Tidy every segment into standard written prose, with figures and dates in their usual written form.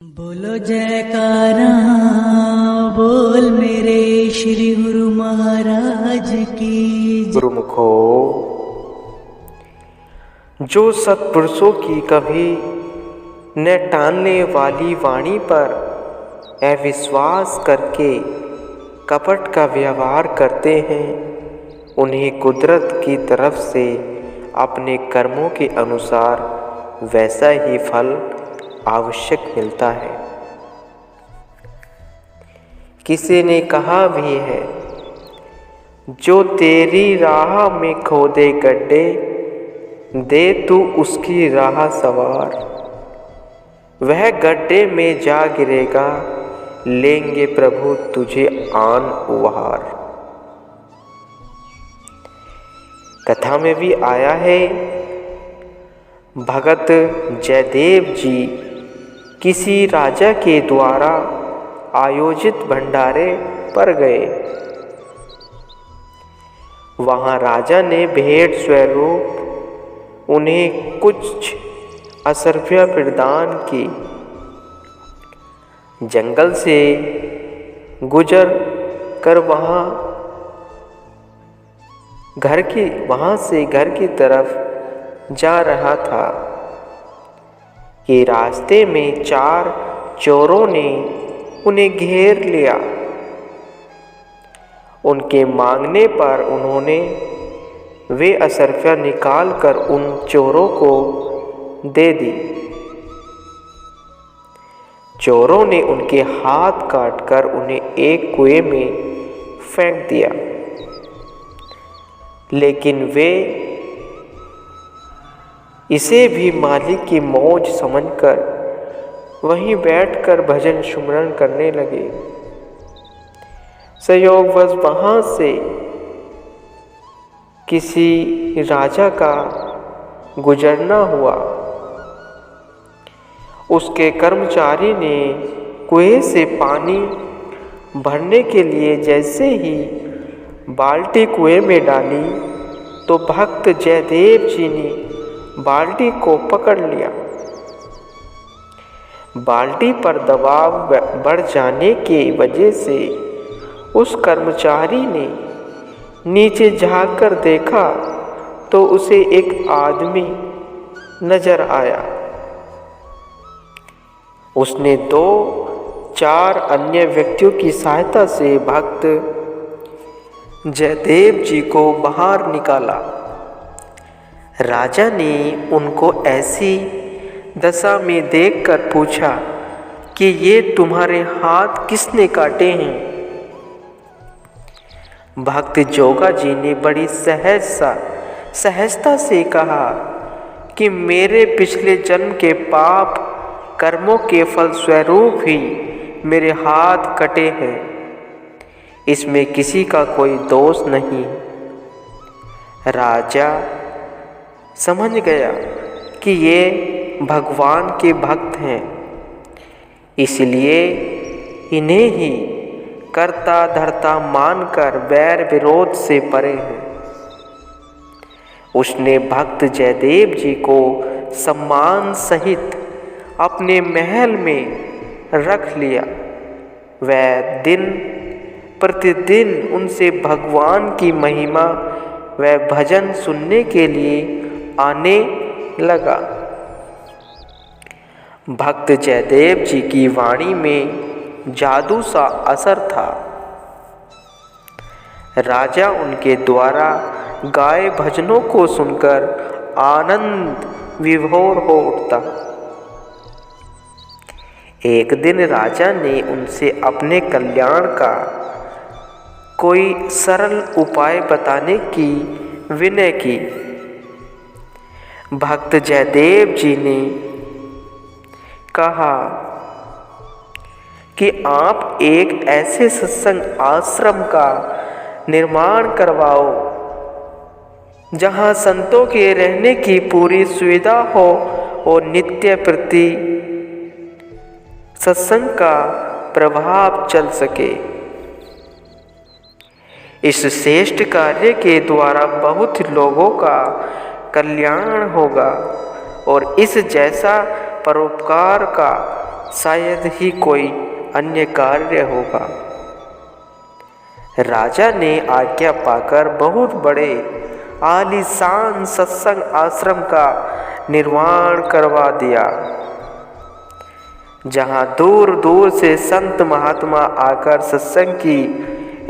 बोलो जयकारा बोल मेरे श्री गुरु महाराज की जय। गुरुमुखो, जो सत्पुरुषों की कभी न टालने वाली वाणी पर अविश्वास करके कपट का व्यवहार करते हैं, उन्हें कुदरत की तरफ से अपने कर्मों के अनुसार वैसा ही फल आवश्यक मिलता है। किसी ने कहा भी है, जो तेरी राह में खोदे गड्ढे, दे तू उसकी राह सवार, वह गड्ढे में जा गिरेगा, लेंगे प्रभु तुझे आन उबार। कथा में भी आया है, भगत जयदेव जी किसी राजा के द्वारा आयोजित भंडारे पर गए। वहां राजा ने भेंट स्वरूप उन्हें कुछ असरफियां प्रदान की। जंगल से गुजर कर वहां से घर की तरफ जा रहा था कि रास्ते में 4 चोरों ने उन्हें घेर लिया। उनके मांगने पर उन्होंने वे असरफियां निकाल कर उन चोरों को दे दी। चोरों ने उनके हाथ काटकर उन्हें एक कुएं में फेंक दिया, लेकिन वे इसे भी मालिक की मौज समझकर वहीं बैठकर भजन सुमरन करने लगे। संयोगवश वहां से किसी राजा का गुजरना हुआ। उसके कर्मचारी ने कुएं से पानी भरने के लिए जैसे ही बाल्टी कुएं में डाली, तो भक्त जयदेव जी ने बाल्टी को पकड़ लिया। बाल्टी पर दबाव बढ़ जाने की वजह से उस कर्मचारी ने नीचे झांक कर देखा तो उसे एक आदमी नजर आया। उसने 2-4 अन्य व्यक्तियों की सहायता से भक्त जयदेव जी को बाहर निकाला। राजा ने उनको ऐसी दशा में देखकर पूछा कि ये तुम्हारे हाथ किसने काटे हैं? भक्त जोगा जी ने बड़ी सहजता से कहा कि मेरे पिछले जन्म के पाप कर्मों के फल स्वरूप ही मेरे हाथ कटे हैं, इसमें किसी का कोई दोष नहीं। राजा समझ गया कि ये भगवान के भक्त हैं, इसलिए इन्हें ही कर्ता धर्ता मानकर वैर विरोध से परे हैं। उसने भक्त जयदेव जी को सम्मान सहित अपने महल में रख लिया। वह दिन प्रतिदिन उनसे भगवान की महिमा व भजन सुनने के लिए आने लगा। भक्त जयदेव जी की वाणी में जादू सा असर था। राजा उनके द्वारा गाए भजनों को सुनकर आनंद विभोर हो उठता। एक दिन राजा ने उनसे अपने कल्याण का कोई सरल उपाय बताने की विनय की। भक्त जयदेव जी ने कहा कि आप एक ऐसे सत्संग आश्रम का निर्माण करवाओ जहां संतों के रहने की पूरी सुविधा हो और नित्य प्रति सत्संग का प्रभाव चल सके। इस श्रेष्ठ कार्य के द्वारा बहुत लोगों का कल्याण होगा और इस जैसा परोपकार का शायद ही कोई अन्य कार्य होगा। राजा ने आज्ञा पाकर बहुत बड़े आलीशान सत्संग आश्रम का निर्माण करवा दिया, जहाँ दूर दूर से संत महात्मा आकर सत्संग की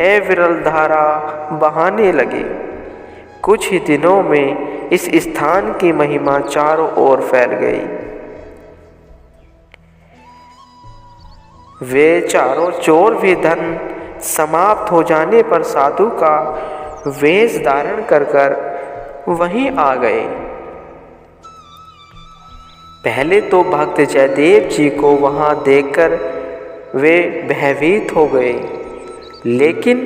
अविरल धारा बहाने लगे। कुछ ही दिनों में इस स्थान की महिमा चारों ओर फैल गई। वे चारों चोर भी धन समाप्त हो जाने पर साधु का वेश धारण कर वहीं आ गए। पहले तो भक्त जयदेव जी को वहां देखकर वे भयभीत हो गए, लेकिन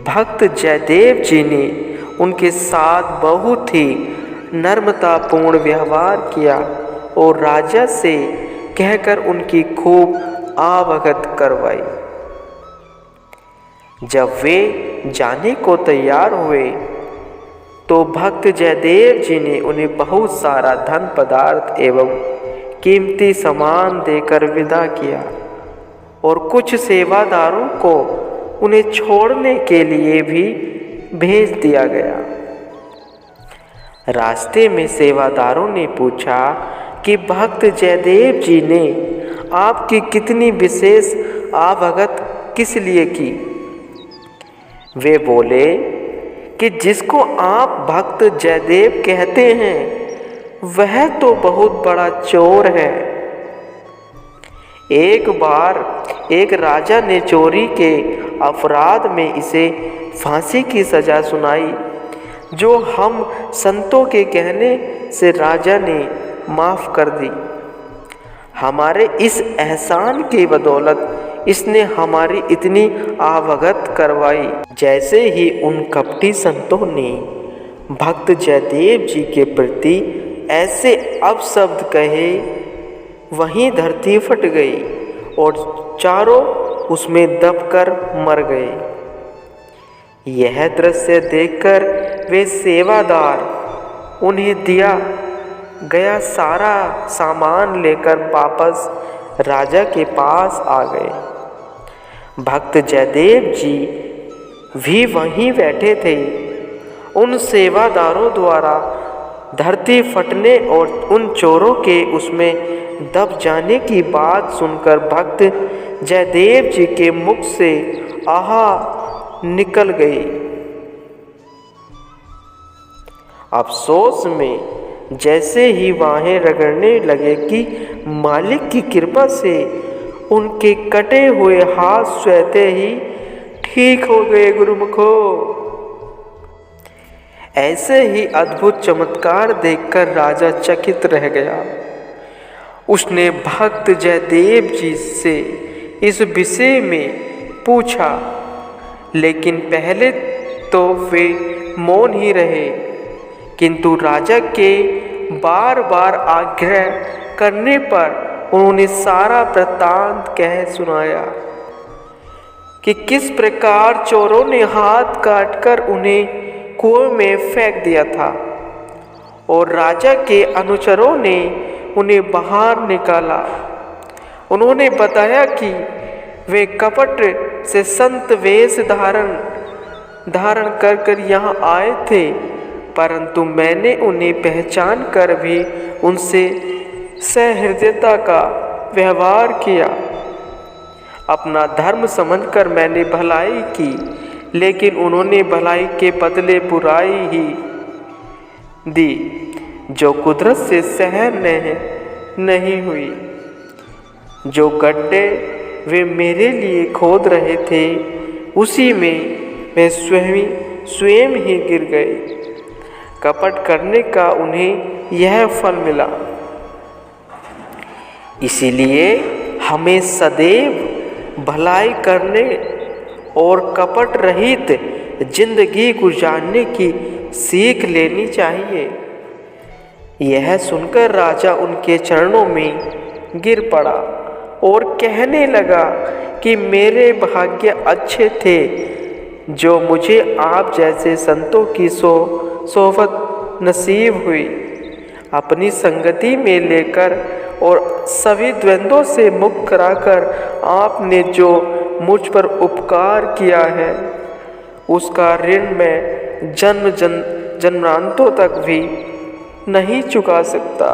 भक्त जयदेव जी ने उनके साथ बहुत ही नम्रतापूर्ण व्यवहार किया और राजा से कहकर उनकी खूब आवगत करवाई। जब वे जाने को तैयार हुए तो भक्त जयदेव जी ने उन्हें बहुत सारा धन पदार्थ एवं कीमती सामान देकर विदा किया और कुछ सेवादारों को उन्हें छोड़ने के लिए भी भेज दिया गया। रास्ते में सेवादारों ने पूछा कि भक्त जयदेव जी ने आपकी कितनी विशेष आवभगत किस लिए की? वे बोले कि जिसको आप भक्त जयदेव कहते हैं वह तो बहुत बड़ा चोर है। एक बार एक राजा ने चोरी के अपराध में इसे फांसी की सजा सुनाई, जो हम संतों के कहने से राजा ने माफ कर दी। हमारे इस एहसान की बदौलत इसने हमारी इतनी आवगत करवाई। जैसे ही उन कपटी संतों ने भक्त जयदेव जी के प्रति ऐसे अपशब्द कहे, वहीं धरती फट गई और चारों उसमें दबकर मर गए। यह दृश्य देखकर वे सेवादार उन्हें दिया गया सारा सामान लेकर वापस राजा के पास आ गए। भक्त जयदेव जी भी वहीं बैठे थे। उन सेवादारों द्वारा धरती फटने और उन चोरों के उसमें दब जाने की बात सुनकर भक्त जयदेव जी के मुख से आहा निकल गई। अफसोस में जैसे ही बाहें रगड़ने लगे कि मालिक की कृपा से उनके कटे हुए हाथ स्वतः ही ठीक हो गए। गुरुमुखो, ऐसे ही अद्भुत चमत्कार देखकर राजा चकित रह गया। उसने भक्त जयदेव जी से इस विषय में पूछा, लेकिन पहले तो वे मौन ही रहे, किंतु राजा के बार बार आग्रह करने पर उन्होंने सारा वृत्तांत कह सुनाया कि किस प्रकार चोरों ने हाथ काटकर उन्हें कुएं में फेंक दिया था और राजा के अनुचरों ने उन्हें बाहर निकाला। उन्होंने बताया कि वे कपट से संत वेश धारण कर यहाँ आए थे, परंतु मैंने उन्हें पहचान कर भी उनसे सहृदयता का व्यवहार किया। अपना धर्म समझकर मैंने भलाई की, लेकिन उन्होंने भलाई के बदले बुराई ही दी, जो कुदरत से सहन नहीं हुई। जो गड्ढे वे मेरे लिए खोद रहे थे, उसी में वे स्वयं ही गिर गए। कपट करने का उन्हें यह फल मिला। इसीलिए हमें सदैव भलाई करने और कपट रहित जिंदगी गुजारने की सीख लेनी चाहिए। यह सुनकर राजा उनके चरणों में गिर पड़ा और कहने लगा कि मेरे भाग्य अच्छे थे जो मुझे आप जैसे संतों की सोहबत नसीब हुई। अपनी संगति में लेकर और सभी द्वंद्वों से मुक्त कराकर आपने जो मुझ पर उपकार किया है उसका ऋण मैं जन्मांतों तक भी नहीं चुका सकता।